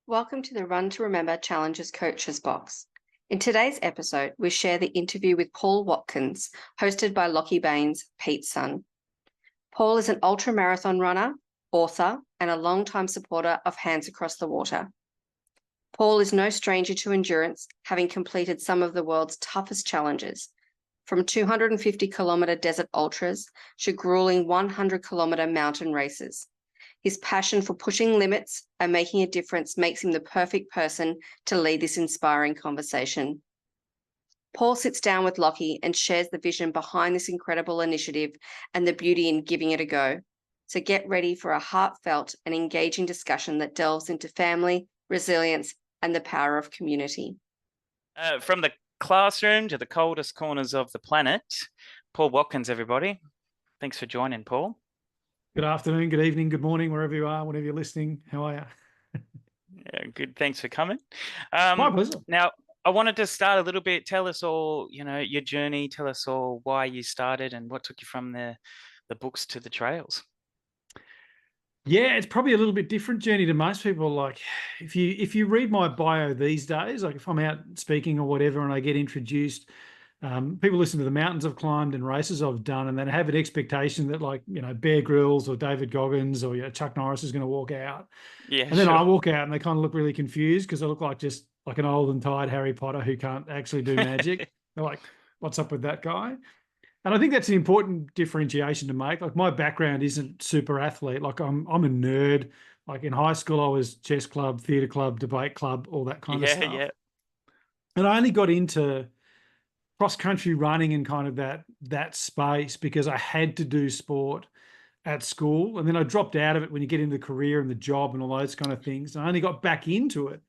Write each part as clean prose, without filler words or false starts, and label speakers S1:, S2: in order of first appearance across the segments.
S1: Welcome to the Run to Remember Challenges Coaches Box. In today's episode, we share the interview with Paul Watkins, hosted by Lockie Baines, Pete's son. Paul is an ultramarathon runner, author, and a longtime supporter of Hands Across the Water. Paul is no stranger to endurance, having completed some of the world's toughest challenges, from 250-kilometre desert ultras to grueling 100-kilometre mountain races. His passion for pushing limits and making a difference makes him the perfect person to lead this inspiring conversation. Paul sits down with Lockie and shares the vision behind this incredible initiative and the beauty in giving it a go. So get ready for a heartfelt and engaging discussion that delves into family, resilience, and the power of community.
S2: From the classroom to the coldest corners of the planet, Paul Watkins, everybody. Thanks for joining, Paul.
S3: Good afternoon, good evening, good morning, wherever you are, whenever you're listening. How are you?
S2: Yeah, good. Thanks for coming.
S3: My pleasure.
S2: Now, I wanted to start a little bit. Tell us all, your journey. Tell us all why you started and what took you from the books to the trails.
S3: Yeah, it's probably a little bit different journey to most people. Like if you read my bio these days, like if I'm out speaking or whatever and I get introduced, people listen to the mountains I've climbed and races I've done, and then have an expectation that Bear Grylls or David Goggins or Chuck Norris is going to walk out.
S2: Yeah,
S3: and then
S2: sure.
S3: I walk out and they kind of look really confused because I look like just like an old and tired Harry Potter who can't actually do magic. They're like, what's up with that guy? And I think that's an important differentiation to make. Like my background isn't super athlete. Like I'm a nerd. Like in high school, I was chess club, theatre club, debate club, all that kind of stuff.
S2: Yeah.
S3: And I only got into cross-country running and kind of that space because I had to do sport at school. And then I dropped out of it when you get into the career and the job and all those kind of things. And I only got back into it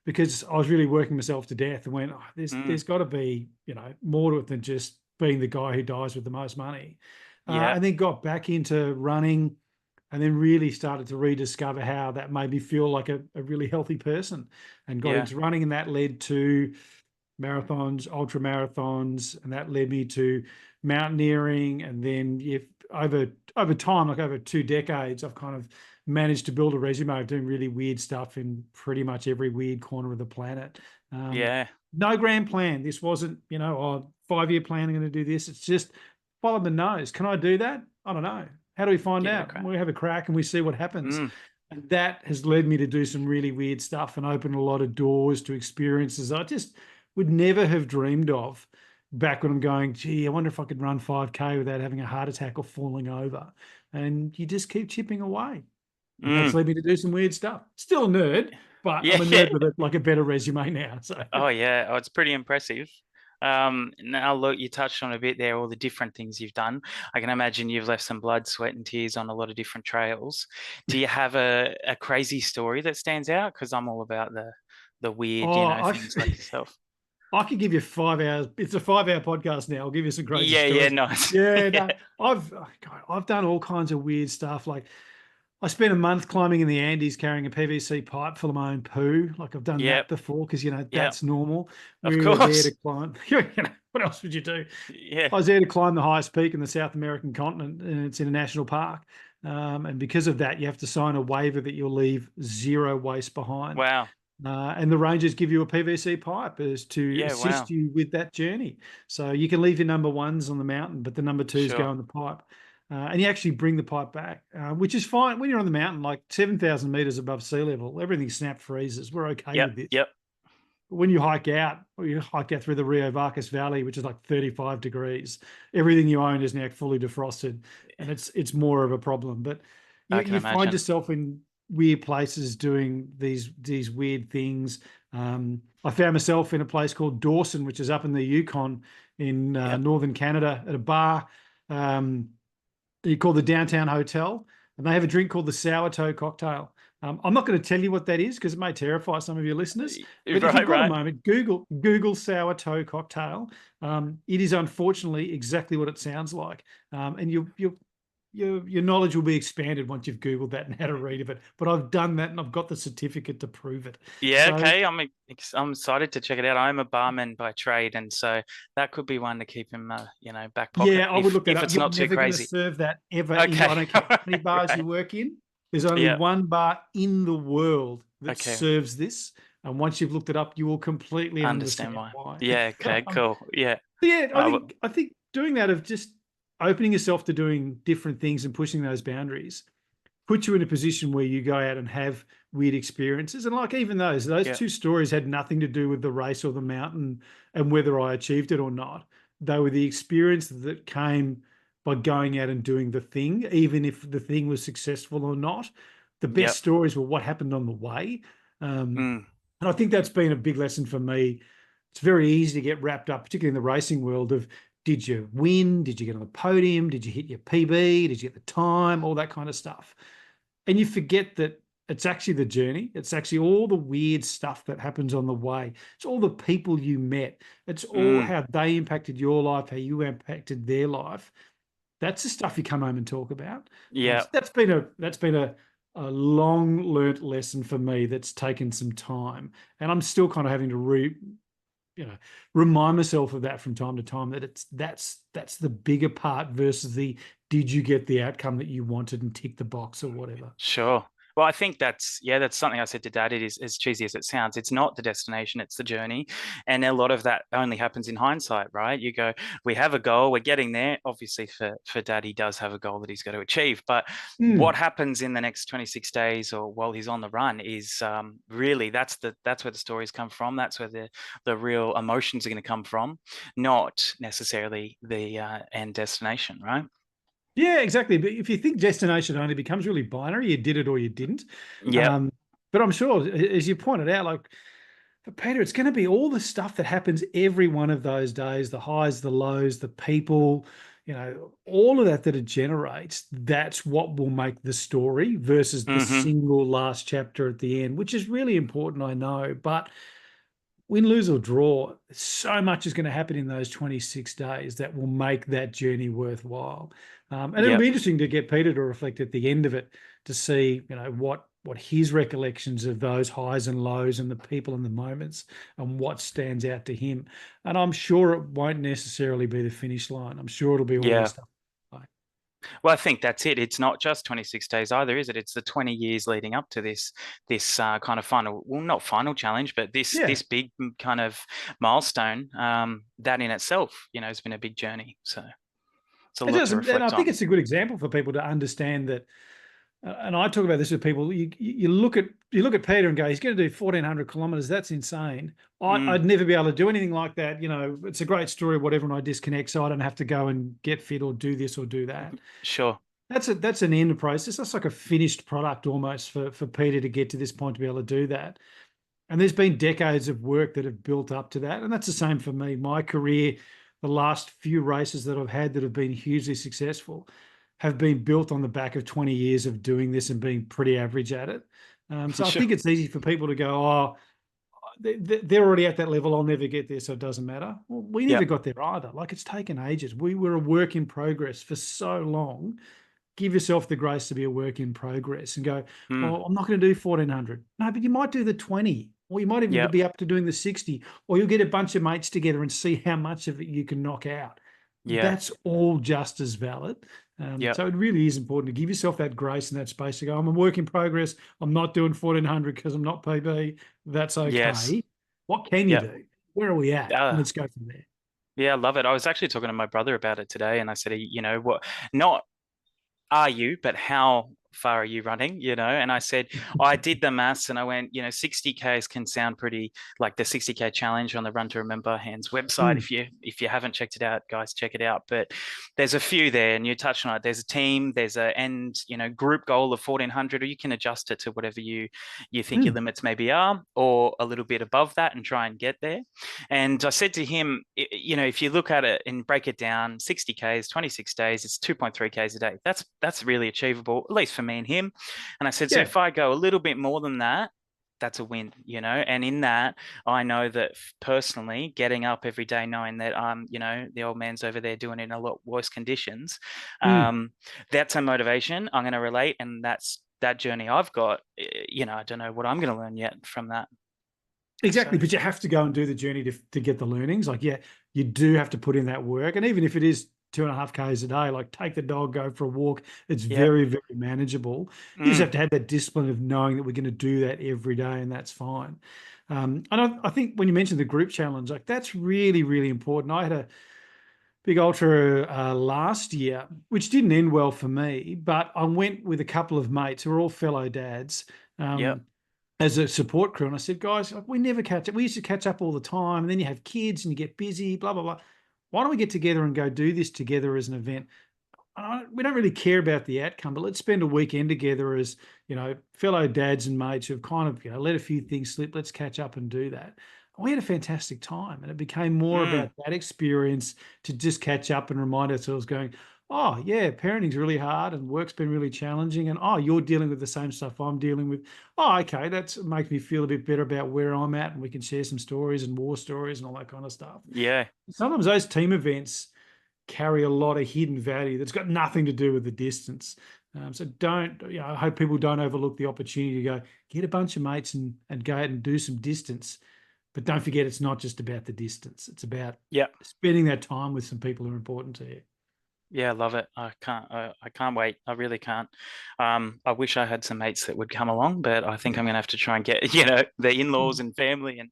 S3: because I was really working myself to death and went, there's got to be, more to it than just being the guy who dies with the most money. And then got back into running and then really started to rediscover how that made me feel like a really healthy person and got into running. And that led to marathons, ultra marathons, and that led me to mountaineering. And then over time, like over 2 decades, I've kind of managed to build a resume of doing really weird stuff in pretty much every weird corner of the planet. No grand plan. This wasn't, 5-year plan, I'm going to do this. It's just follow the nose. Can I do that? I don't know. How do we find out?
S2: Okay.
S3: We have a crack and we see what happens. And that has led me to do some really weird stuff and open a lot of doors to experiences I just would never have dreamed of back when I'm going, gee, I wonder if I could run 5K without having a heart attack or falling over. And you just keep chipping away. And that's led me to do some weird stuff. Still a nerd, but I'm a nerd with a better resume now. So.
S2: Oh, yeah. Oh, it's pretty impressive. Now, look, you touched on a bit there, all the different things you've done. I can imagine you've left some blood, sweat, and tears on a lot of different trails. Do you have a crazy story that stands out? Because I'm all about the weird, things like yourself.
S3: I could give you 5 hours. It's a 5-hour podcast now. I'll give you some crazy stories.
S2: Yeah, nice.
S3: No, I've done all kinds of weird stuff. Like I spent a month climbing in the Andes carrying a PVC pipe full of my own poo. Like I've done that before because, that's normal.
S2: Of course.
S3: Were there to climb. What else would you do?
S2: Yeah.
S3: I was there to climb the highest peak in the South American continent, and it's in a national park. And because of that, you have to sign a waiver that you'll leave 0 waste behind.
S2: Wow.
S3: And the rangers give you a PVC pipe as to assist you with that journey. So you can leave your number 1s on the mountain, but the number 2s go in the pipe. And you actually bring the pipe back, which is fine when you're on the mountain, like 7,000 meters above sea level. Everything snap freezes. We're okay with this. But when you hike out through the Rio Vargas Valley, which is like 35 degrees, everything you own is now fully defrosted, and it's more of a problem. But you find yourself in weird places doing these weird things. I found myself in a place called Dawson, which is up in the Yukon in northern Canada, at a bar called the Downtown Hotel, and they have a drink called the Sour Toe Cocktail. I'm not going to tell you what that is because it may terrify some of your listeners. But if you've got a moment, Google Sour Toe Cocktail. It is unfortunately exactly what it sounds like, and your knowledge will be expanded once you've Googled that and had a read of it. But I've done that and I've got the certificate to prove it.
S2: Yeah, okay. I'm excited to check it out. I'm a barman by trade, and so that could be one to keep in back pocket.
S3: Yeah, I would look that up.
S2: If it's not too crazy.
S3: You're never going to serve that ever. I don't care how many bars you work in. There's only one bar in the world that
S2: Okay.
S3: serves this. And once you've looked it up, you will completely understand
S2: Understand why.
S3: why.
S2: Yeah. Okay. Cool. Yeah.
S3: Yeah,
S2: Uh,
S3: I think doing that, of just opening yourself to doing different things and pushing those boundaries, put you in a position where you go out and have weird experiences. And like, even those
S2: yeah.
S3: two stories had nothing to do with the race or the mountain and whether I achieved it or not. They were the experience that came by going out and doing the thing, even if the thing was successful or not. The best
S2: Yep.
S3: stories were what happened on the way.
S2: Mm.
S3: And I think that's been a big lesson for me. It's very easy to get wrapped up, particularly in the racing world, of did you win? Did you get on the podium? Did you hit your PB? Did you get the time? All that kind of stuff. And you forget that it's actually the journey. It's actually all the weird stuff that happens on the way. It's all the people you met. It's all how they impacted your life, how you impacted their life. That's the stuff you come home and talk about.
S2: Yeah.
S3: So that's been a long learnt lesson for me that's taken some time. And I'm still kind of having to remind myself of that from time to time, that that's the bigger part versus the did you get the outcome that you wanted and tick the box or whatever.
S2: Sure. Well, I think that's something I said to Dad. It is, as cheesy as it sounds, it's not the destination, it's the journey. And a lot of that only happens in hindsight, right? You go, we have a goal, we're getting there. Obviously for Dad, he does have a goal that he's got to achieve. But what happens in the next 26 days or while he's on the run is really that's where the stories come from. That's where the real emotions are going to come from, not necessarily the end destination, right?
S3: Yeah, exactly. But if you think destination only becomes really binary, you did it or you didn't.
S2: Yeah.
S3: But I'm sure, as you pointed out, like for Peter, it's going to be all the stuff that happens every one of those days, the highs, the lows, the people, all of that it generates. That's what will make the story versus the single last chapter at the end, which is really important, I know. But win, lose or draw, so much is going to happen in those 26 days that will make that journey worthwhile. And it'll be interesting to get Peter to reflect at the end of it to see, what his recollections of those highs and lows and the people and the moments and what stands out to him. And I'm sure it won't necessarily be the finish line. I'm sure it'll be all the stuff.
S2: Well, I think that's it. It's not just 26 days either, is it? It's the 20 years leading up to this kind of final, well, not final challenge, but this big kind of milestone. That in itself, has been a big journey. So it's a lot to reflect on.
S3: And I think it's a good example for people to understand that. And I talk about this with people. You look at Peter and go, he's going to do 1,400 kilometers. That's insane. I'd never be able to do anything like that. It's a great story, whatever, and I disconnect, so I don't have to go and get fit or do this or do that.
S2: Sure.
S3: That's an end process. That's like a finished product almost for Peter to get to this point to be able to do that. And there's been decades of work that have built up to that. And that's the same for me. My career, the last few races that I've had that have been hugely successful have been built on the back of 20 years of doing this and being pretty average at it. So I think it's easy for people to go, they're already at that level. I'll never get there, so it doesn't matter. Well, we never got there either. Like, it's taken ages. We were a work in progress for so long. Give yourself the grace to be a work in progress and go, well, I'm not going to do 1,400. No, but you might do the 20, or you might even be up to doing the 60, or you'll get a bunch of mates together and see how much of it you can knock out. That's all just as valid. So it really is important to give yourself that grace and that space to go, I'm a work in progress. I'm not doing 1,400 because I'm not PB. That's okay.
S2: Yes.
S3: What can you do? Where are we at? Let's go from there.
S2: Yeah, I love it. I was actually talking to my brother about it today, and I said, what, not are you, but how far are you running, and I said, I did the maths and I went, 60Ks can sound pretty, like the 60K challenge on the Run to Remember Hands website. If you haven't checked it out, guys, check it out. But there's a few there, and you touched on it. There's a team, there's a end, group goal of 1,400, or you can adjust it to whatever you think your limits maybe are, or a little bit above that and try and get there. And I said to him, if you look at it and break it down, 60Ks, 26 days, it's 2.3Ks a day. That's really achievable, at least for me and him. And I said, so if I go a little bit more than that, that's a win, and in that, I know that personally, getting up every day knowing that the old man's over there doing it in a lot worse conditions, that's a motivation I'm going to relate, and that's that journey I've got. I don't know what I'm going to learn yet from that.
S3: Exactly, but you have to go and do the journey to get the learnings. Like, you do have to put in that work, and even if it is 2.5 Ks a day, like take the dog, go for a walk. It's
S2: Yep.
S3: very, very manageable. You just have to have that discipline of knowing that we're going to do that every day, and that's fine. And I think when you mentioned the group challenge, like that's really, really important. I had a big ultra last year, which didn't end well for me, but I went with a couple of mates who are all fellow dads.
S2: Yep.
S3: As a support crew. And I said, guys, like, we never catch up. We used to catch up all the time. And then you have kids and you get busy, blah, blah, blah. Why don't we get together and go do this together as an event? We don't really care about the outcome, but let's spend a weekend together as, fellow dads and mates who've kind of, let a few things slip. Let's catch up and do that. We had a fantastic time, and it became more about that experience to just catch up and remind ourselves going, oh, yeah, parenting's really hard and work's been really challenging. And, oh, you're dealing with the same stuff I'm dealing with. Oh, okay, that makes me feel a bit better about where I'm at, and we can share some stories and war stories and all that kind of stuff.
S2: Yeah.
S3: Sometimes those team events carry a lot of hidden value that's got nothing to do with the distance. So I hope people don't overlook the opportunity to go get a bunch of mates and go out and do some distance. But don't forget, it's not just about the distance. It's about spending that time with some people who are important to you.
S2: Yeah, I love it. I can't wait. I really can't. I wish I had some mates that would come along, but I think I'm going to have to try and get, the in-laws and family and,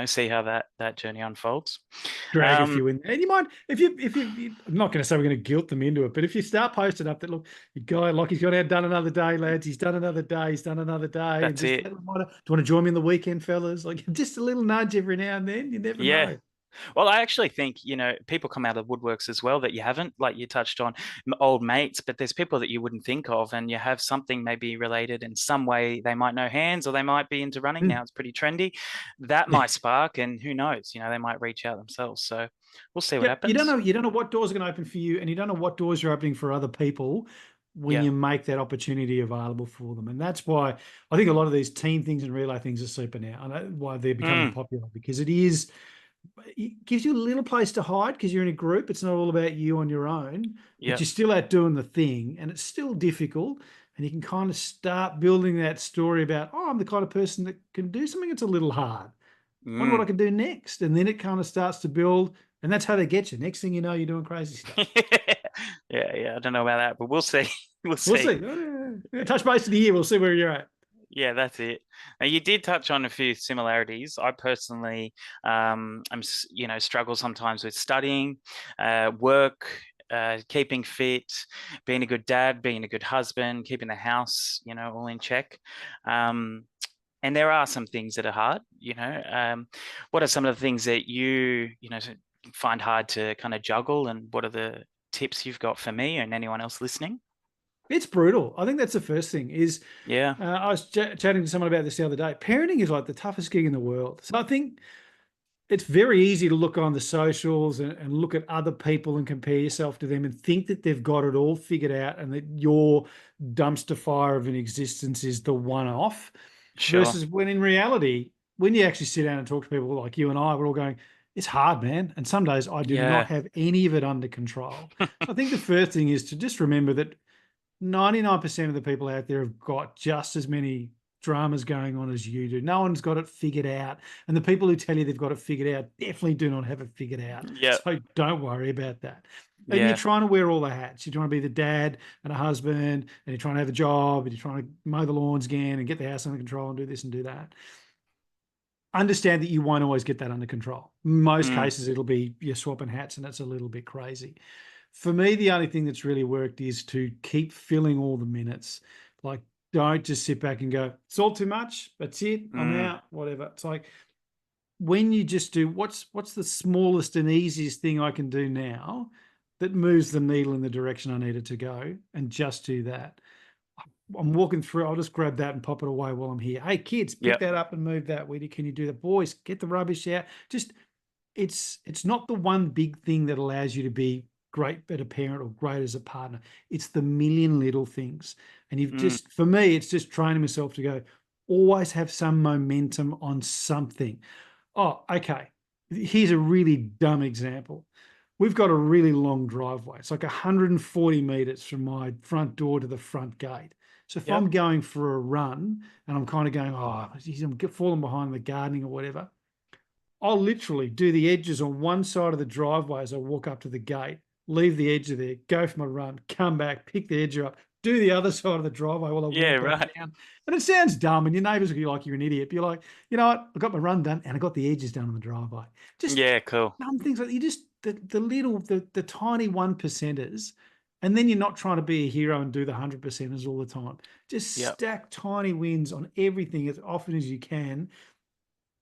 S2: see how that journey unfolds.
S3: Drag a few in there. And you might, if you, I'm not going to say we're going to guilt them into it, but if you start posting up that, look, your guy, Lockie's got out, done another day, lads. He's done another day. He's done another day.
S2: That's it.
S3: Do you want to join me in the weekend, fellas? Like just a little nudge every now and then. You never know.
S2: Well, I actually think, people come out of woodworks as well that you haven't, like you touched on old mates, but there's people that you wouldn't think of, and you have something maybe related in some way. They might know hands, or they might be into running now. It's pretty trendy. That might spark, and who knows, they might reach out themselves. So we'll see what happens.
S3: You don't know what doors are going to open for you, and you don't know what doors you're opening for other people when you make that opportunity available for them. And that's why I think a lot of these team things and relay things are super now. I know why they're becoming popular, because it gives you a little place to hide because you're in a group. It's not all about you on your own, but you're still out doing the thing, and it's still difficult. And you can kind of start building that story about, oh, I'm the kind of person that can do something that's a little hard. I wonder what I can do next. And then it kind of starts to build, and that's how they get you. Next thing you know, you're doing crazy stuff.
S2: Yeah. I don't know about that, but we'll see. We'll see.
S3: Touch base in the year. We'll see where you're at.
S2: Yeah, that's it. Now, you did touch on a few similarities. I personally, struggle sometimes with studying, work, keeping fit, being a good dad, being a good husband, keeping the house, all in check. And there are some things that are hard. What are some of the things that you find hard to kind of juggle, and what are the tips you've got for me and anyone else listening?
S3: It's brutal. I think that's the first thing is, I was chatting to someone about this the other day. Parenting is like the toughest gig in the world. So I think it's very easy to look on the socials and look at other people and compare yourself to them and think that they've got it all figured out and that your dumpster fire of an existence is the one-off. Sure. Versus when in reality, when you actually sit down and talk to people like you and I, we're all going, it's hard, man. And some days I do not have any of it under control. I think the first thing is to just remember that 99% of the people out there have got just as many dramas going on as you do. No one's got it figured out. And the people who tell you they've got it figured out definitely do not have it figured out. So don't worry about that. And you're trying to wear all the hats. You're trying to be the dad and a husband, and you're trying to have a job, and you're trying to mow the lawns again and get the house under control and do this and do that. Understand that you won't always get that under control. In most cases, it'll be you're swapping hats, and that's a little bit crazy. For me, the only thing that's really worked is to keep filling all the minutes. Like, don't just sit back and go, it's all too much. That's it. I'm out, whatever. It's like when you just do what's the smallest and easiest thing I can do now that moves the needle in the direction I need it to go, and just do that. I'm walking through, I'll just grab that and pop it away while I'm here. Hey, kids, pick that up and move that. Weedy, can you do that? Boys, get the rubbish out. Just, it's not the one big thing that allows you to be great better parent or great as a partner. It's the million little things. And you've just, for me, it's just training myself to go, always have some momentum on something. Oh, okay. Here's a really dumb example. We've got a really long driveway. It's like 140 meters from my front door to the front gate. So if I'm going for a run and I'm kind of going, oh, I'm falling behind the gardening or whatever, I'll literally do the edges on one side of the driveway as I walk up to the gate, leave the edge of there, go for my run, come back, pick the edge up, do the other side of the driveway while I
S2: Yeah,
S3: walk back
S2: right.
S3: down. And it sounds dumb, and your neighbours will be like, you're an idiot. But you're like, you know what? I got my run done, and I got the edges done on the driveway. Just
S2: Yeah, cool.
S3: dumb things like you just the tiny 1%ers, and then you're not trying to be a hero and do the 100%ers all the time. Just stack tiny wins on everything as often as you can,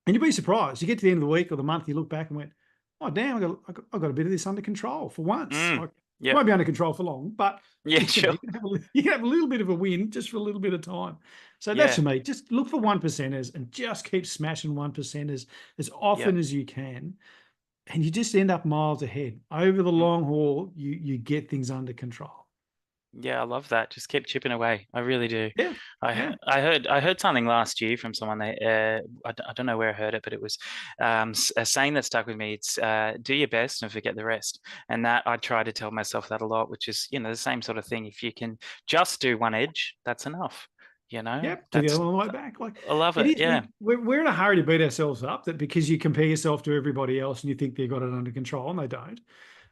S3: and you'll be surprised. You get to the end of the week or the month, you look back and went, "Oh damn, I got a bit of this under control for once." Like, it won't be under control for long, but
S2: yeah, sure.
S3: You can have a little bit of a win just for a little bit of time. So that's for me. Just look for 1%ers and just keep smashing 1%ers as often as you can. And you just end up miles ahead. Over the long haul, you get things under control.
S2: Yeah, I love that. Just keep chipping away. I really do.
S3: Yeah.
S2: I heard something last year from someone. I don't know where I heard it, but it was a saying that stuck with me. It's do your best and forget the rest. And that I try to tell myself that a lot, which is, the same sort of thing. If you can just do one edge, that's enough.
S3: Yep, to the other way back. Like,
S2: I love it. Yeah.
S3: We're in a hurry to beat ourselves up, that because you compare yourself to everybody else and you think they've got it under control and they don't.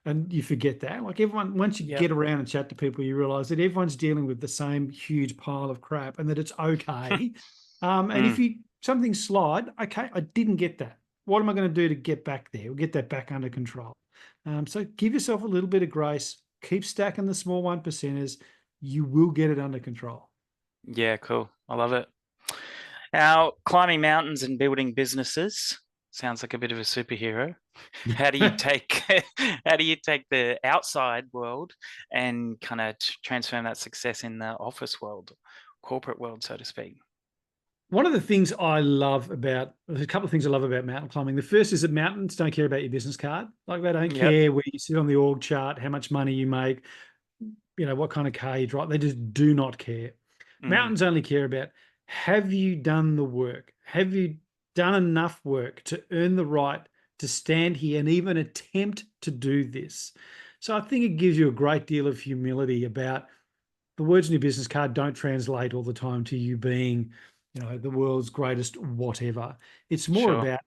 S3: And you forget that. Like, everyone, once you get around and chat to people, you realize that everyone's dealing with the same huge pile of crap, and that it's okay. And if something slide, okay, I didn't get that. What am I going to do to get back there or get that back under control? So give yourself a little bit of grace. Keep stacking the small 1%ers. You will get it under control.
S2: Yeah, cool. I love it. Now, climbing mountains and building businesses sounds like a bit of a superhero. How do you take the outside world and kind of transform that success in the office world, corporate world, so to speak?
S3: One of the things I love about, there's a couple of things I love about mountain climbing. The first is that mountains don't care about your business card. Like, they don't care where you sit on the org chart, how much money you make, what kind of car you drive. They just do not care. Mountains only care about, have you done the work? Have you done enough work to earn the right to stand here and even attempt to do this? So I think it gives you a great deal of humility about the words in your business card don't translate all the time to you being, the world's greatest whatever. It's more about,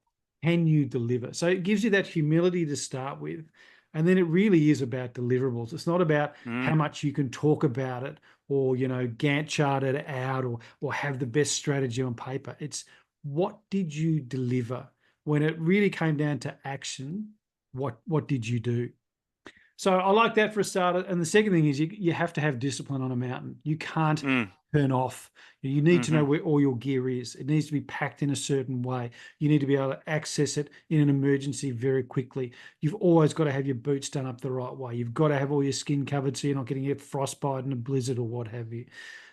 S3: can you deliver? So it gives you that humility to start with. And then it really is about deliverables. It's not about how much you can talk about it or, Gantt chart it out or have the best strategy on paper. It's, what did you deliver? When it really came down to action, what did you do? So I like that for a start. And the second thing is you have to have discipline on a mountain. You can't turn off. You need to know where all your gear is. It needs to be packed in a certain way. You need to be able to access it in an emergency very quickly. You've always got to have your boots done up the right way. You've got to have all your skin covered so you're not getting frostbite in a blizzard or what have you.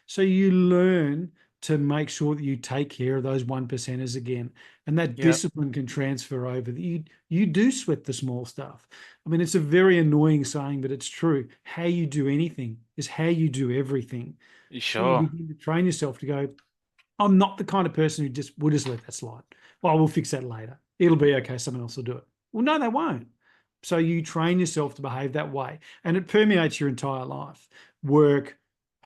S3: So you learn to make sure that you take care of those 1%ers again. And that discipline can transfer over. You do sweat the small stuff. I mean, it's a very annoying saying, but it's true. How you do anything is how you do everything.
S2: Sure.
S3: So you begin to train yourself to go, I'm not the kind of person who will just let that slide. Well, we'll fix that later. It'll be okay. Someone else will do it. Well, no, they won't. So you train yourself to behave that way. And it permeates your entire life, work,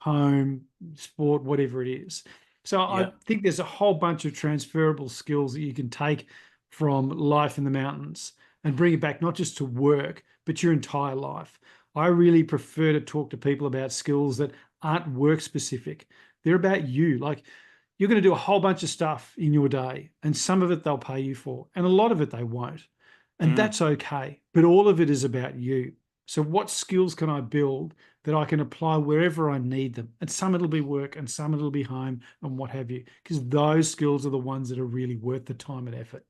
S3: home, sport, whatever it is. So I think there's a whole bunch of transferable skills that you can take from life in the mountains and bring it back, not just to work, but your entire life. I really prefer to talk to people about skills that aren't work specific. They're about you. Like, you're going to do a whole bunch of stuff in your day, and some of it they'll pay you for, and a lot of it they won't. And that's okay. But all of it is about you. So what skills can I build that I can apply wherever I need them? And some it'll be work and some it'll be home and what have you, because those skills are the ones that are really worth the time and effort.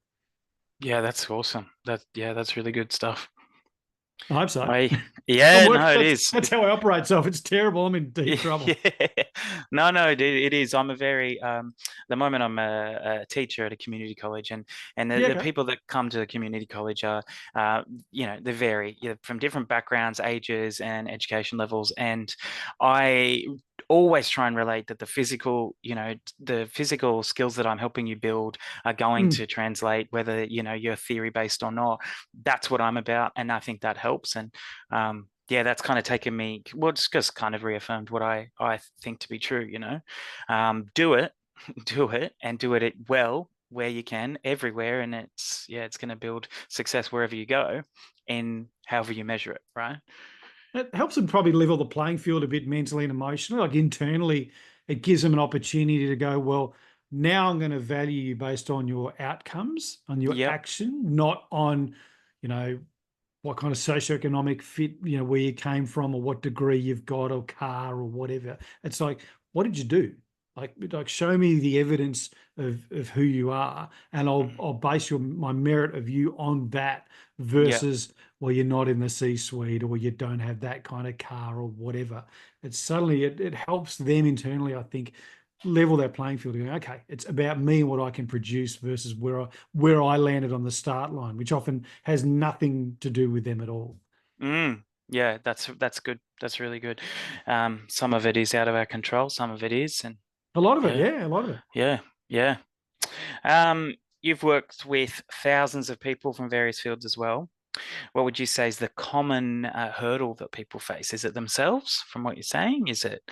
S2: Yeah, that's awesome. That's really good stuff.
S3: I hope so.
S2: It is.
S3: That's how I operate. So if it's terrible, I'm in deep trouble.
S2: No, it is. I'm a very the moment I'm a teacher at a community college, and the people that come to the community college are they vary from different backgrounds, ages, and education levels, and I always try and relate that the physical skills that I'm helping you build are going to translate, whether you're theory based or not. That's what I'm about, and I think that helps. And that's kind of taken me, well, it's just kind of reaffirmed what I think to be true. Do it and do it well where you can, everywhere, and it's going to build success wherever you go, in however you measure it, right?
S3: It helps them probably level the playing field a bit mentally and emotionally. Like internally, it gives them an opportunity to go, well, now I'm going to value you based on your outcomes, on your
S2: Yep.
S3: action, not on, what kind of socioeconomic fit, where you came from or what degree you've got or car or whatever. It's like, what did you do? Like show me the evidence of who you are, and I'll base my merit of you on that versus, well, you're not in the C-suite or you don't have that kind of car or whatever. It's suddenly it helps them internally, I think, level that playing field. Going, okay, it's about me and what I can produce versus where I landed on the start line, which often has nothing to do with them at all.
S2: Yeah, that's good. That's really good. Some of it is out of our control. Some of it is, and
S3: a lot of it, a lot of it.
S2: Yeah. You've worked with thousands of people from various fields as well. What would you say is the common hurdle that people face? Is it themselves, from what you're saying? Is it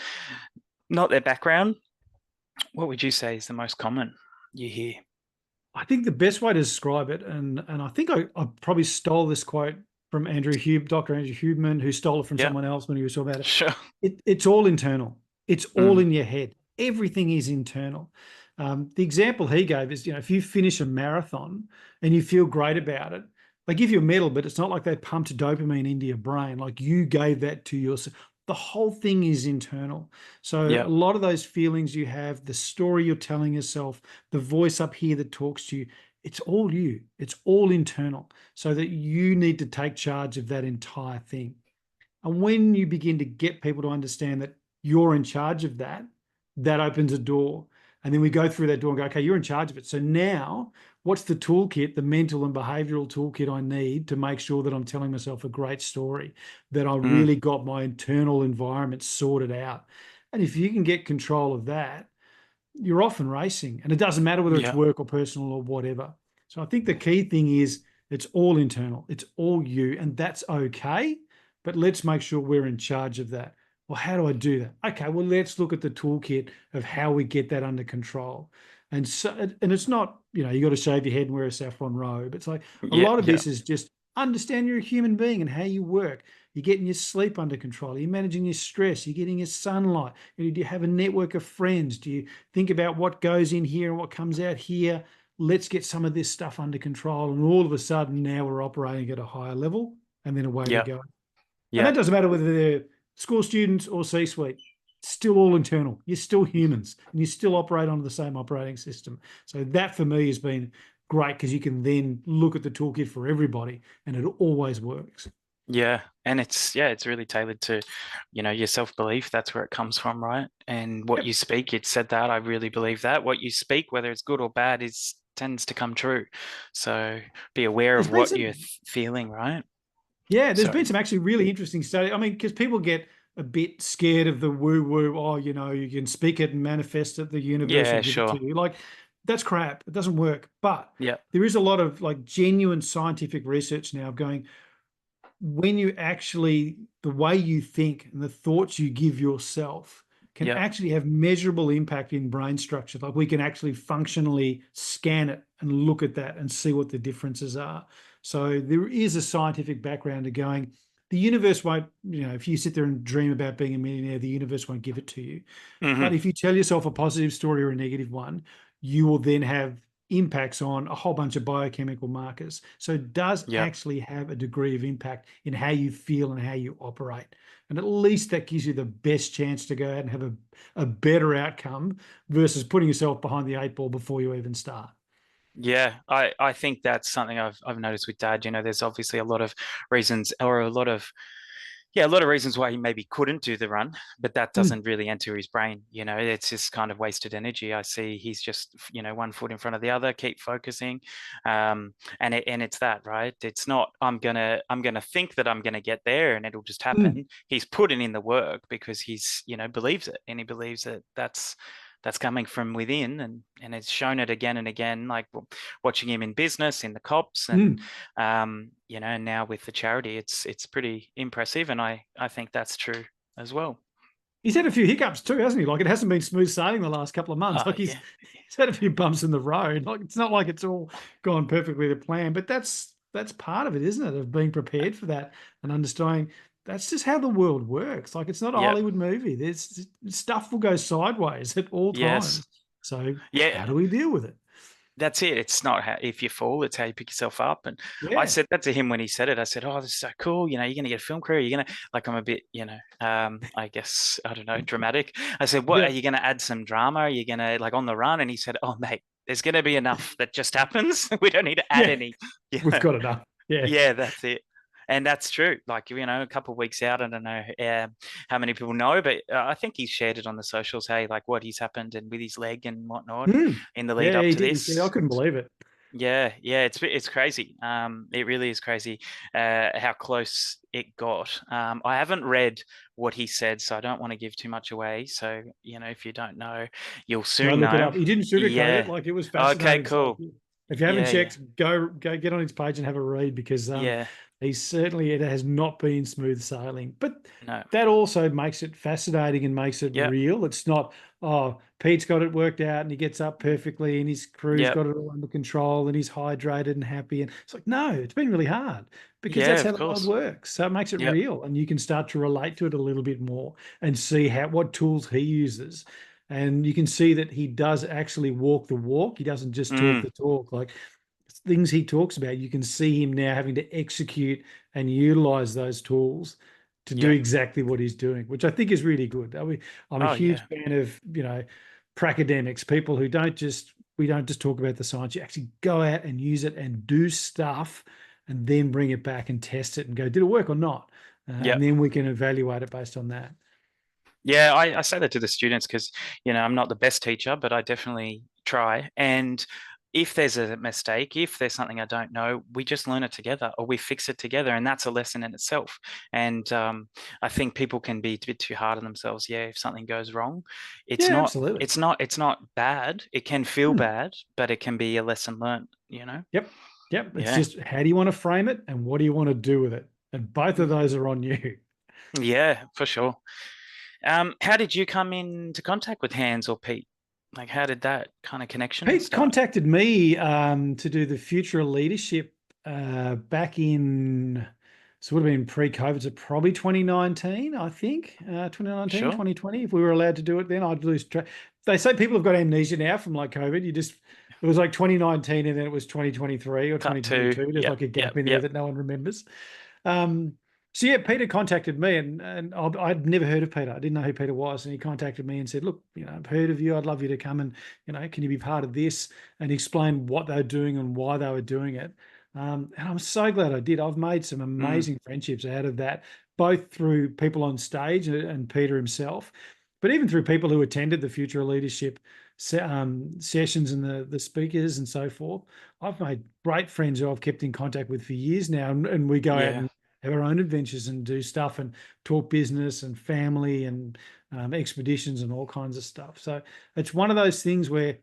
S2: not their background? What would you say is the most common you hear?
S3: I think the best way to describe it, and I think I probably stole this quote from Dr. Andrew Huberman, who stole it from someone else when he was talking about it.
S2: Sure.
S3: It's all internal. It's all in your head. Everything is internal. The example he gave is, if you finish a marathon and you feel great about it, they give you a medal, but it's not like they pumped dopamine into your brain. Like you gave that to yourself. The whole thing is internal. So a lot of those feelings you have, the story you're telling yourself, the voice up here that talks to you, it's all you. It's all internal. So that you need to take charge of that entire thing. And when you begin to get people to understand that you're in charge of that, that opens a door. And then we go through that door and go, okay, you're in charge of it. So now what's the toolkit, the mental and behavioral toolkit I need to make sure that I'm telling myself a great story, that I really got my internal environment sorted out? And if you can get control of that, you're off and racing. And it doesn't matter whether it's work or personal or whatever. So I think the key thing is it's all internal. It's all you. And that's okay. But let's make sure we're in charge of that. Well, how do I do that? Okay, well, let's look at the toolkit of how we get that under control. And so, and it's not, you got to shave your head and wear a saffron robe. It's like a lot of this is just understand you're a human being and how you work. You're getting your sleep under control. You're managing your stress. You're getting your sunlight. Do you have a network of friends? Do you think about what goes in here and what comes out here? Let's get some of this stuff under control. And all of a sudden now we're operating at a higher level, and then away we go. And that doesn't matter whether they're school students or C-suite. It's still all internal. You're still humans and you still operate under the same operating system. So that for me has been great because you can then look at the toolkit for everybody and it always works.
S2: Yeah. And it's really tailored to, your self-belief. That's where it comes from, right? And what you speak, it said that. I really believe that. What you speak, whether it's good or bad, tends to come true. So be aware of what you're feeling, right?
S3: Yeah, there's been some actually really interesting studies. I mean, because people get a bit scared of the woo-woo, you can speak it and manifest it, the universe will give it to you. Like, that's crap. It doesn't work. But there is a lot of like genuine scientific research now going, when you actually, the way you think and the thoughts you give yourself can actually have measurable impact in brain structure. Like we can actually functionally scan it and look at that and see what the differences are. So there is a scientific background to going, the universe won't, if you sit there and dream about being a millionaire, the universe won't give it to you. But if you tell yourself a positive story or a negative one, you will then have impacts on a whole bunch of biochemical markers. So it does actually have a degree of impact in how you feel and how you operate. And at least that gives you the best chance to go out and have a better outcome versus putting yourself behind the 8 ball before you even start.
S2: Yeah, I think that's something I've noticed with Dad. There's obviously a lot of reasons, or a lot of reasons why he maybe couldn't do the run, but that doesn't really enter his brain. It's just kind of wasted energy. I see he's just, one foot in front of the other, keep focusing. And it's that, right? It's not, I'm going to think that I'm going to get there and it'll just happen. He's putting in the work because he's, believes it, and he believes that that's coming from within, and it's shown it again and again, like watching him in business, in the cops, and now with the charity, it's pretty impressive, and I think that's true as well.
S3: He's had a few hiccups too, hasn't he? Like it hasn't been smooth sailing the last couple of months. He's had a few bumps in the road. Like it's not like it's all gone perfectly to plan, but that's part of it, isn't it? Of being prepared for that and understanding that's just how the world works. Like, it's not a Hollywood movie. There's stuff will go sideways at all
S2: Yes.
S3: times. So
S2: Yeah.
S3: how do we deal with it?
S2: That's it. It's not how, if you fall, it's how you pick yourself up. And I
S3: Yeah.
S2: said that to him when he said it. I said, "Oh, this is so cool. You know, you're going to get a film career. You're going to," like, I'm a bit, I guess, I don't know, dramatic. I said, "What,
S3: Yeah.
S2: are you going to add some drama? Are you going to, like, on the run?" And he said, "Oh, mate, there's going to be enough that just happens. We don't need to add any."
S3: We've got enough. Yeah.
S2: Yeah, that's it. And that's true. Like, a couple of weeks out, I don't know how many people know, but I think he's shared it on the socials, hey, like what he's happened and with his leg and whatnot in the lead
S3: Yeah,
S2: up
S3: he
S2: to
S3: did.
S2: this.
S3: I couldn't believe it.
S2: Yeah, it's crazy. It really is crazy how close it got. I haven't read what he said, so I don't want to give too much away. So, if you don't know, you'll
S3: Go
S2: soon
S3: look it
S2: know.
S3: up. He didn't sugarcoat it.
S2: Yeah.
S3: Like, it was
S2: Okay,
S3: fascinating.
S2: cool.
S3: So if you haven't
S2: Yeah,
S3: checked, go get on his page and have a read, because
S2: yeah.
S3: it has not been smooth sailing. But
S2: No.
S3: that also makes it fascinating and makes it
S2: Yep.
S3: real. It's not, oh, Pete's got it worked out and he gets up perfectly and his crew's
S2: Yep.
S3: got it all under control and he's hydrated and happy. And it's like, no, it's been really hard, because
S2: Yeah,
S3: that's how
S2: of
S3: the world
S2: course.
S3: works. So it makes it
S2: Yep.
S3: real, and you can start to relate to it a little bit more and see what tools he uses. And you can see that he does actually walk the walk. He doesn't just talk the talk. Like, things he talks about, you can see him now having to execute and utilize those tools to do exactly what he's doing, which I think is really good. I'm a huge fan of, pracademics, people who we don't just talk about the science. You actually go out and use it and do stuff and then bring it back and test it and go, did it work or not? And then we can evaluate it based on that.
S2: Yeah, I say that to the students because, I'm not the best teacher, but I definitely try. And if there's a mistake, if there's something I don't know, we just learn it together or we fix it together. And that's a lesson in itself. And I think people can be a bit too hard on themselves. Yeah, if something goes wrong,
S3: Absolutely.
S2: it's not bad. It can feel bad, but it can be a lesson learned,
S3: Yep. It's just, how do you want to frame it and what do you want to do with it? And both of those are on you.
S2: Yeah, for sure. How did you come into contact with Hans or Pete? Like, how did that kind of connection
S3: Pete
S2: start?
S3: contacted me to do the Future of Leadership back in, so it would have been pre-COVID, so probably 2019, I think, 2019,
S2: Sure.
S3: 2020. If we were allowed to do it then, I'd lose track. They say people have got amnesia now from like COVID. It was like 2019 and then it was 2023 or 2022. There's like a gap in there that no one remembers. So yeah, Peter contacted me, and I'd never heard of Peter. I didn't know who Peter was, and he contacted me and said, "Look, I've heard of you. I'd love you to come and can you be part of this?" and explain what they were doing and why they were doing it. And I'm so glad I did. I've made some amazing friendships out of that, both through people on stage and Peter himself, but even through people who attended the Future of Leadership sessions and the speakers and so forth. I've made great friends who I've kept in contact with for years now, and we go out and have our own adventures and do stuff and talk business and family and expeditions and all kinds of stuff. So it's one of those things where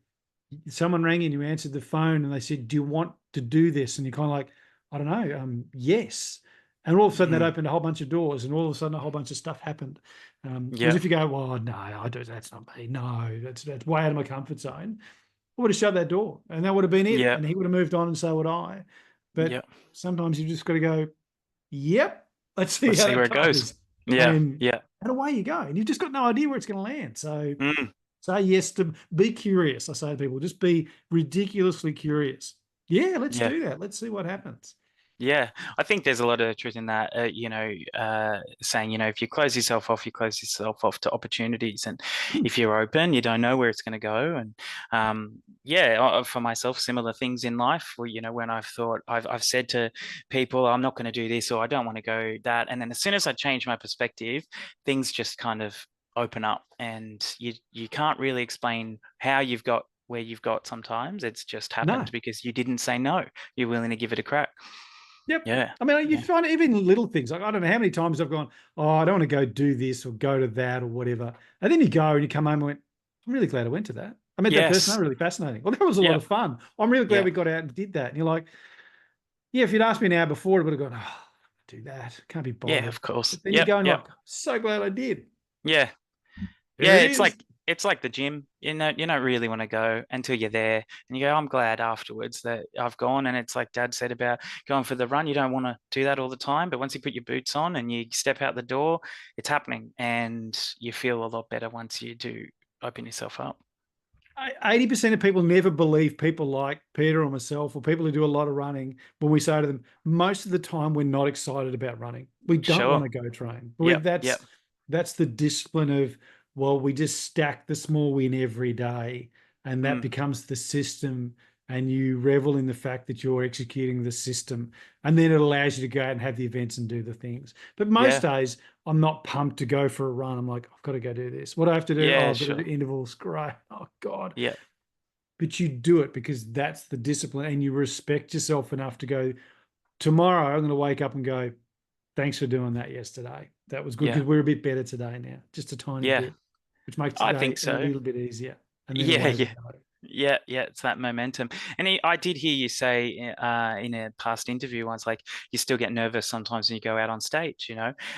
S3: someone rang and you answered the phone and they said, "Do you want to do this?" And you're kind of like, "I don't know, yes." And all of a sudden that opened a whole bunch of doors, and all of a sudden a whole bunch of stuff happened. Whereas if you go, "Well, no, that's not me. No, that's way out of my comfort zone," I would have shut that door and that would have been it. And he would have moved on and so would I. But sometimes you just got to go, "Yep, let's see how
S2: where it goes."
S3: And away you go. And you've just got no idea where it's going to land. So say yes to be curious. I say to people, just be ridiculously curious. Yeah, let's do that. Let's see what happens.
S2: Yeah, I think there's a lot of truth in that, saying, if you close yourself off to opportunities. And if you're open, you don't know where it's going to go. And for myself, similar things in life where, when I've said to people, I'm not going to do this or I don't want to go that. And then as soon as I change my perspective, things just kind of open up and you can't really explain how you've got where you've got sometimes. It's just happened because you didn't say no. You're willing to give it a crack.
S3: Yep.
S2: Yeah.
S3: I mean, you find even little things. Like, I don't know how many times I've gone, "Oh, I don't want to go do this or go to that or whatever." And then you go and you come home and went, "I'm really glad I went to that. I met that person. They're really fascinating. Well, that was a lot of fun. I'm really glad we got out and did that." And you're like, yeah, if you'd asked me an hour before, I would have gone, "Oh, do that. Can't be bothered."
S2: Yeah, of course.
S3: But then you go and like, "So glad I did."
S2: Yeah.
S3: There it
S2: It's
S3: is.
S2: like it's like the gym. You don't really want to go until you're there, and you go, I'm glad afterwards that I've gone. And it's like Dad said about going for the run. You don't want to do that all the time, but once you put your boots on and you step out the door, it's happening, and you feel a lot better once you do open yourself up.
S3: 80% of people never believe people like Peter or myself or people who do a lot of running when we say to them, most of the time we're not excited about running. We don't want to go train. That's the discipline of, well, we just stack the small win every day, and that becomes the system, and you revel in the fact that you're executing the system, and then it allows you to go out and have the events and do the things. But most days I'm not pumped to go for a run. I'm like, I've got to go do this. What do I have to do? I've got to do intervals. Great. Oh God.
S2: Yeah.
S3: But you do it because that's the discipline, and you respect yourself enough to go, tomorrow I'm going to wake up and go, thanks for doing that yesterday. That was good because we're a bit better today now, just a tiny bit, which makes today a little bit easier. And then
S2: Yeah, it's that momentum. And I did hear you say in a past interview once, like, you still get nervous sometimes when you go out on stage,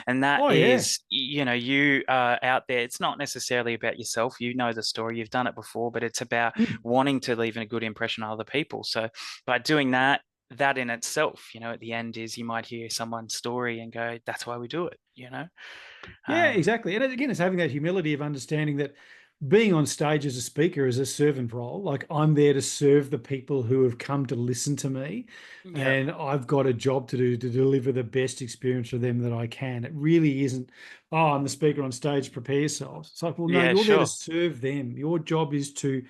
S2: and that is, you are out there. It's not necessarily about yourself. You know the story, you've done it before, but it's about wanting to leave a good impression on other people. So by doing that in itself, at the end is you might hear someone's story and go, that's why we do it,
S3: Yeah, exactly. And again, it's having that humility of understanding that being on stage as a speaker is a servant role. Like, I'm there to serve the people who have come to listen to me, and I've got a job to do to deliver the best experience for them that I can. It really isn't, oh, I'm the speaker on stage, prepare yourselves. It's like, well, no, you're there to serve them. Your job is to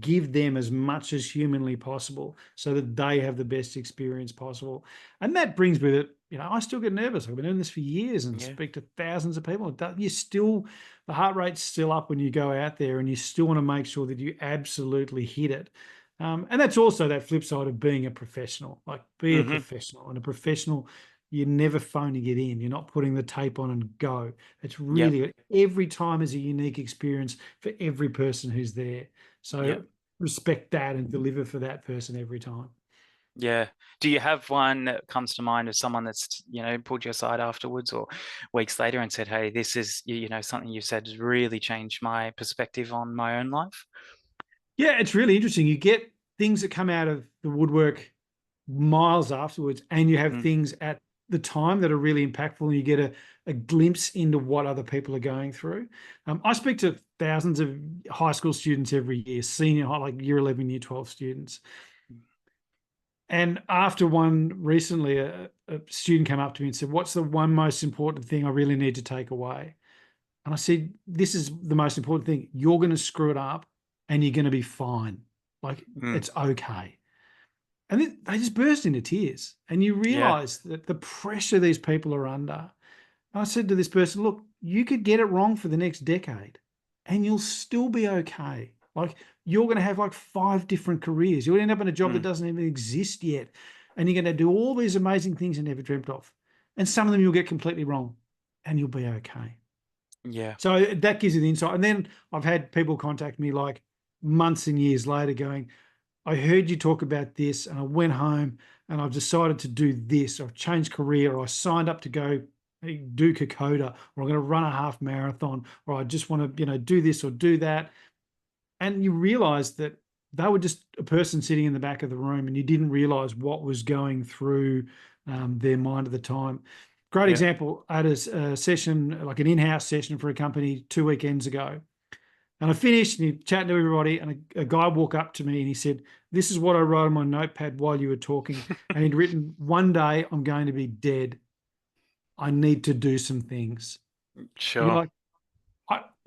S3: give them as much as humanly possible so that they have the best experience possible. And that brings with it, I still get nervous. I've been doing this for years and speak to thousands of people. The heart rate's still up when you go out there, and you still want to make sure that you absolutely hit it. And that's also that flip side of being a professional. Like, be a professional. And a professional, you're never phoning it in. You're not putting the tape on and go. It's really every time is a unique experience for every person who's there. So respect that and deliver for that person every time.
S2: Yeah. Do you have one that comes to mind of someone that's, pulled you aside afterwards or weeks later and said, hey, this is, something you said has really changed my perspective on my own life?
S3: Yeah, it's really interesting. You get things that come out of the woodwork miles afterwards, and you have things at the time that are really impactful, and you get a glimpse into what other people are going through. I speak to thousands of high school students every year, senior high, like year 11, year 12 students. And after one recently, a student came up to me and said, what's the one most important thing I really need to take away? And I said, this is the most important thing. You're going to screw it up and you're going to be fine. Like, it's okay. And then they just burst into tears. And you realize that the pressure these people are under. I said to this person, look, you could get it wrong for the next decade and you'll still be okay. Like, you're going to have like 5 different careers. You'll end up in a job that doesn't even exist yet. And you're going to do all these amazing things you never dreamt of. And some of them you'll get completely wrong and you'll be okay.
S2: Yeah.
S3: So that gives you the insight. And then I've had people contact me like months and years later going, I heard you talk about this and I went home and I've decided to do this. I've changed career, or I signed up to go do Kokoda, or I'm going to run a half marathon, or I just want to, do this or do that. And you realize that they were just a person sitting in the back of the room, and you didn't realize what was going through their mind at the time. Great example. I had a session, like an in-house session for a company 2 weekends ago. And I finished and he chatted to everybody, and a guy walked up to me and he said, this is what I wrote on my notepad while you were talking. And he'd written, one day I'm going to be dead. I need to do some things.
S2: Sure.
S3: You're like,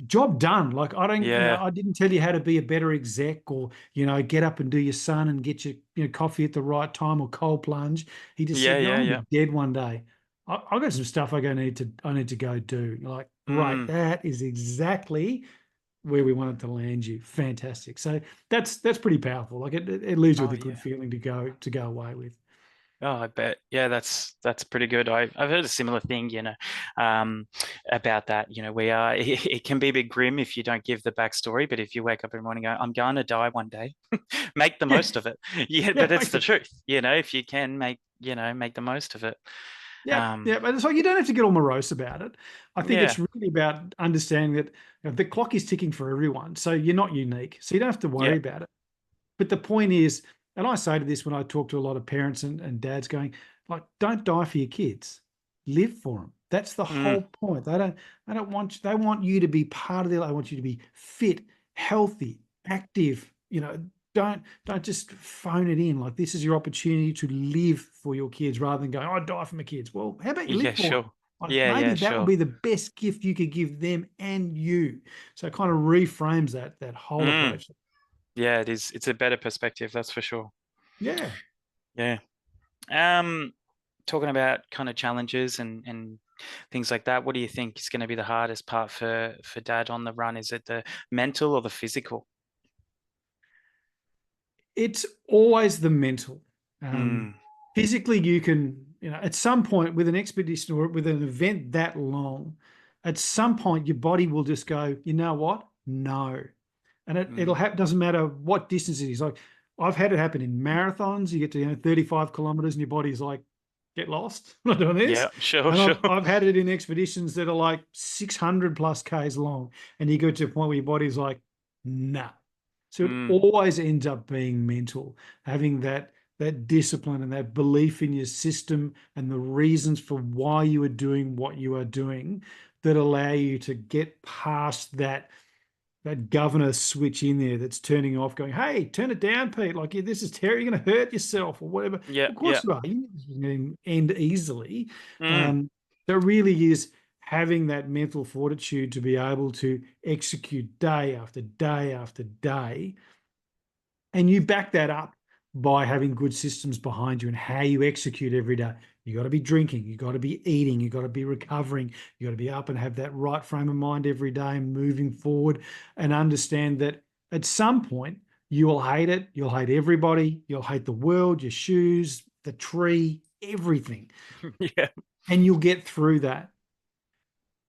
S3: job done. Like, I don't, I didn't tell you how to be a better exec, or, get up and do your sun and get your coffee at the right time, or cold plunge. He just said, no, I'm dead one day. I've got some stuff I need to go do. You're like, right, that is exactly where we wanted to land you. Fantastic. So that's pretty powerful. Like, it leaves you with a good feeling to go away with.
S2: Oh, I bet. Yeah, that's pretty good. I've heard a similar thing, about that. It can be a bit grim if you don't give the backstory, but if you wake up in the morning and go, I'm going to die one day, make the most of it. But it's the truth. If you can make the most of it.
S3: Yeah, yeah, but it's like you don't have to get all morose about it. I think it's really about understanding that the clock is ticking for everyone, so you're not unique, so you don't have to worry about it. But the point is, and I say to this when I talk to a lot of parents and dads, going like, don't die for your kids, live for them. That's the whole point. They don't want. They want you to be part of their life. They want you to be fit, healthy, active. Don't just phone it in. Like, this is your opportunity to live for your kids rather than going, "Oh, I die for my kids." Well, how about you live for them? Like, maybe that would be the best gift you could give them and you. So it kind of reframes that whole approach.
S2: Yeah, it is. It's a better perspective, that's for sure.
S3: Yeah.
S2: Yeah. Talking about kind of challenges and things like that, what do you think is going to be the hardest part for Dad on the run? Is it the mental or the physical?
S3: It's always the mental. Physically, you can, at some point with an expedition or with an event that long, at some point your body will just go, you know what? No. And it'll happen. Doesn't matter what distance it is. Like, I've had it happen in marathons. You get to 35 kilometers and your body's like, get lost. I'm not doing this.
S2: Yeah, sure,
S3: and
S2: sure.
S3: I've had it in expeditions that are like 600 plus Ks long, and you go to a point where your body's like, nah. So it always ends up being mental, having that discipline and that belief in your system and the reasons for why you are doing what you are doing that allow you to get past that governor switch in there that's turning off, going, hey, turn it down, Pete. Like, this is terrible. You're going to hurt yourself or whatever.
S2: Yeah,
S3: of course you are. This is going to end easily. There really is having that mental fortitude to be able to execute day after day after day. And you back that up by having good systems behind you and how you execute every day. You got to be drinking, you got to be eating, you got to be recovering, you got to be up and have that right frame of mind every day and moving forward, and understand that at some point you will hate it. You'll hate everybody. You'll hate the world, your shoes, the tree, everything.
S2: Yeah.
S3: And you'll get through that.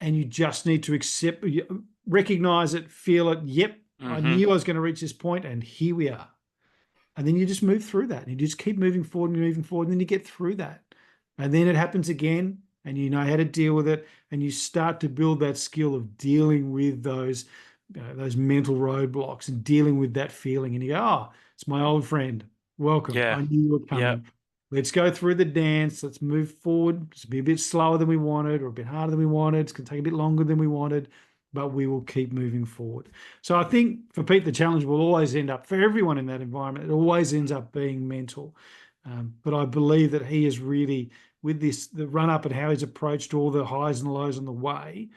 S3: And you just need to accept, recognize it, feel it. Yep, I knew I was going to reach this point, and here we are. And then you just move through that, and you just keep moving forward and moving forward, and then you get through that. And then it happens again, and you know how to deal with it, and you start to build that skill of dealing with those mental roadblocks and dealing with that feeling. And you go, oh, it's my old friend. Welcome.
S2: Yeah.
S3: I knew you were coming.
S2: Yeah.
S3: Let's go through the dance. Let's move forward. It's be a bit slower than we wanted or a bit harder than we wanted. It's going to take a bit longer than we wanted, but we will keep moving forward. So I think for Pete, the challenge will always end up, for everyone in that environment, it always ends up being mental. But I believe that he is really, with this, the run up and how he's approached all the highs and lows on the way,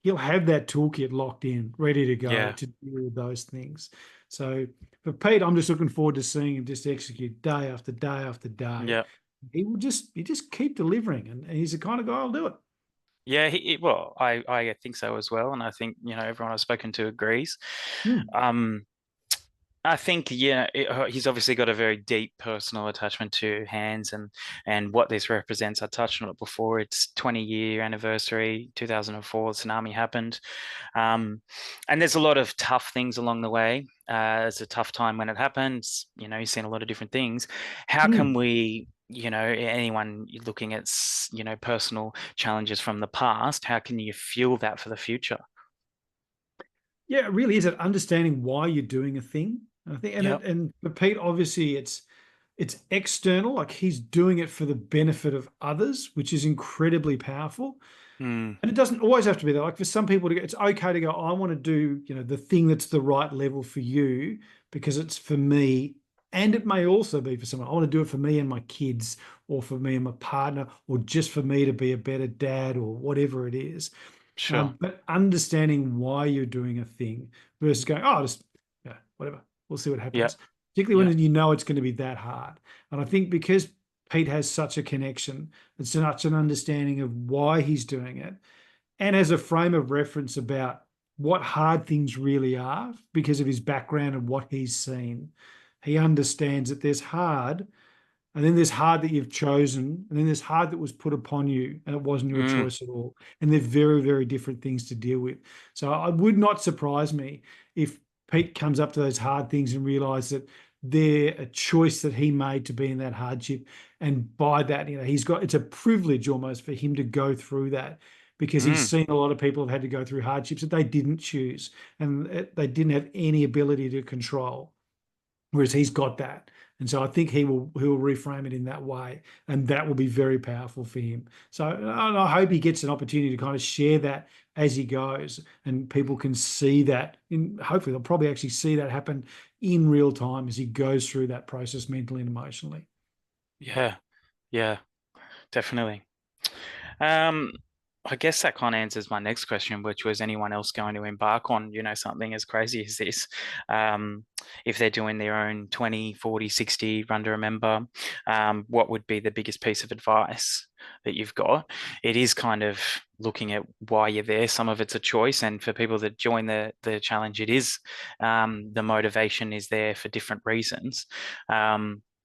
S3: he'll have that toolkit locked in, ready to go to deal with those things. So for Pete, I'm just looking forward to seeing him just execute day after day after day.
S2: Yeah.
S3: He just keep delivering, and he's the kind of guy who'll do it.
S2: Yeah, I think so as well, and I think everyone I've spoken to agrees. I think he's obviously got a very deep personal attachment to hands and what this represents. I touched on it before. It's 20-year anniversary, 2004, tsunami happened, and there's a lot of tough things along the way. It's a tough time when it happens. You've seen a lot of different things. How can we? Anyone looking at personal challenges from the past, how can you fuel that for the future?
S3: Yeah, it really is at understanding why you're doing a thing. I think, and for Pete, obviously it's external, like he's doing it for the benefit of others, which is incredibly powerful. And it doesn't always have to be that. Like, for some people, it's okay to go, I want to do, the thing that's the right level for you because it's for me. And it may also be for someone. I want to do it for me and my kids, or for me and my partner, or just for me to be a better dad, or whatever it is.
S2: Sure.
S3: But understanding why you're doing a thing versus going, oh, just whatever. We'll see what happens. Particularly when you know it's going to be that hard. And I think because Pete has such a connection and such an understanding of why he's doing it, and has a frame of reference about what hard things really are because of his background and what he's seen, he understands that there's hard, and then there's hard that you've chosen, and then there's hard that was put upon you and it wasn't your choice at all. And they're very, very different things to deal with. So it would not surprise me if Pete comes up to those hard things and realises that they're a choice that he made to be in that hardship. And by that, it's a privilege almost for him to go through that, because he's seen a lot of people have had to go through hardships that they didn't choose and they didn't have any ability to control, whereas he's got that. And so I think he will reframe it in that way, and that will be very powerful for him. So I hope he gets an opportunity to kind of share that as he goes, and people can see that. Hopefully, they'll probably actually see that happen in real time as he goes through that process mentally and emotionally.
S2: Yeah, definitely. I guess that kind of answers my next question, which was anyone else going to embark on, something as crazy as this? If they're doing their own 20, 40, 60 run to remember, what would be the biggest piece of advice that you've got? It is kind of looking at why you're there. Some of it's a choice, and for people that join the challenge, it is the motivation is there for different reasons.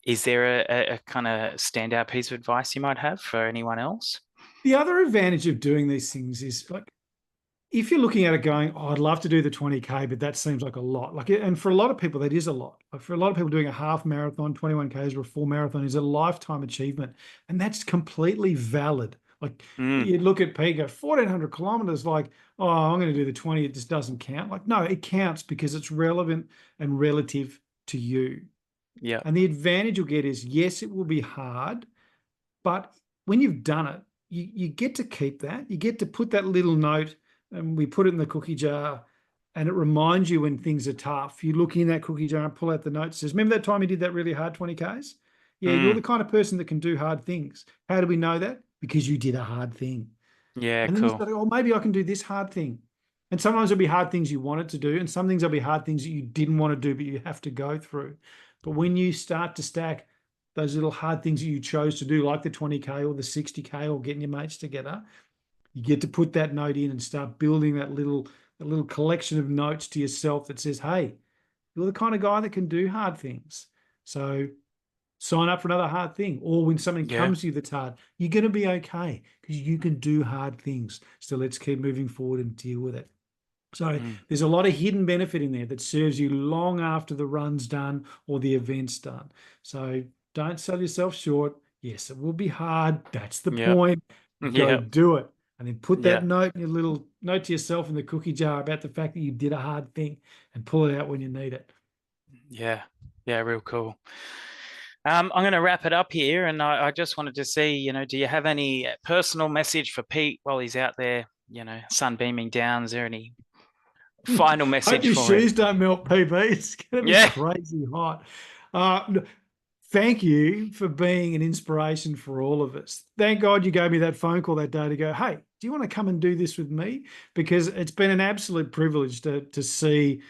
S2: Is there a kind of standout piece of advice you might have for anyone else?
S3: The other advantage of doing these things is, like, if you're looking at it going, oh, I'd love to do the 20K, but that seems like a lot. And for a lot of people, that is a lot. Like, for a lot of people, doing a half marathon, 21Ks or a full marathon is a lifetime achievement. And that's completely valid. Like, you look at Pete, go 1,400 kilometers, like, oh, I'm going to do the 20. It just doesn't count. Like, no, it counts because it's relevant and relative to you.
S2: Yeah.
S3: And the advantage you'll get is, yes, it will be hard, but when you've done it, you get to keep that. You get to put that little note, and we put it in the cookie jar, and it reminds you when things are tough. You look in that cookie jar and pull out the note that says, remember that time you did that really hard 20Ks? Yeah, you're the kind of person that can do hard things. How do we know that? Because you did a hard thing.
S2: Yeah,
S3: and then
S2: cool.
S3: you start, oh, maybe I can do this hard thing. And sometimes there'll be hard things you wanted to do, and some things there'll be hard things that you didn't want to do, but you have to go through. But when you start to stack those little hard things that you chose to do, like the 20K or the 60K or getting your mates together, you get to put that note in and start building that little collection of notes to yourself that says, hey, you're the kind of guy that can do hard things. So sign up for another hard thing. Or when something comes to you that's hard, you're going to be okay because you can do hard things. So let's keep moving forward and deal with it. So there's a lot of hidden benefit in there that serves you long after the run's done or the event's done. So don't sell yourself short. Yes, it will be hard. That's the point. Go do it. And then put that note, your little note to yourself in the cookie jar about the fact that you did a hard thing, and pull it out when you need it.
S2: Yeah, real cool. I'm going to wrap it up here, and I just wanted to see, do you have any personal message for Pete while he's out there, sun beaming down? Is there any final message
S3: Hope your shoes don't melt, PB. It's going to be crazy hot. Thank you for being an inspiration for all of us. Thank God you gave me that phone call that day to go, hey, do you want to come and do this with me? Because it's been an absolute privilege to see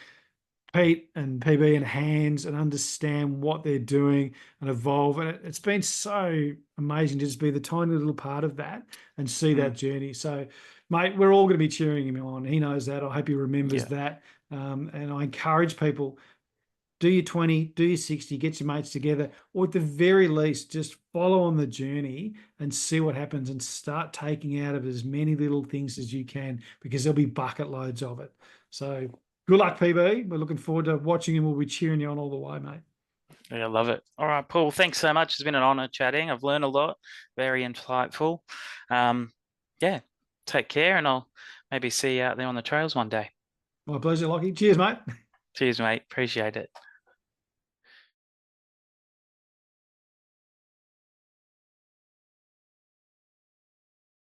S3: Pete and PB in hands and understand what they're doing and evolve. And it's been so amazing to just be the tiny little part of that and see that journey. So, mate, we're all going to be cheering him on. He knows that. I hope he remembers that. And I encourage people, do your 20, do your 60, get your mates together, or at the very least, just follow on the journey and see what happens and start taking out of as many little things as you can, because there'll be bucket loads of it. So good luck, PB. We're looking forward to watching, and we'll be cheering you on all the way, mate.
S2: Yeah, I love it. All right, Paul, thanks so much. It's been an honor chatting. I've learned a lot, very insightful. Take care, and I'll maybe see you out there on the trails one day.
S3: My pleasure, Lockie. Cheers, mate.
S2: Cheers, mate. Appreciate it.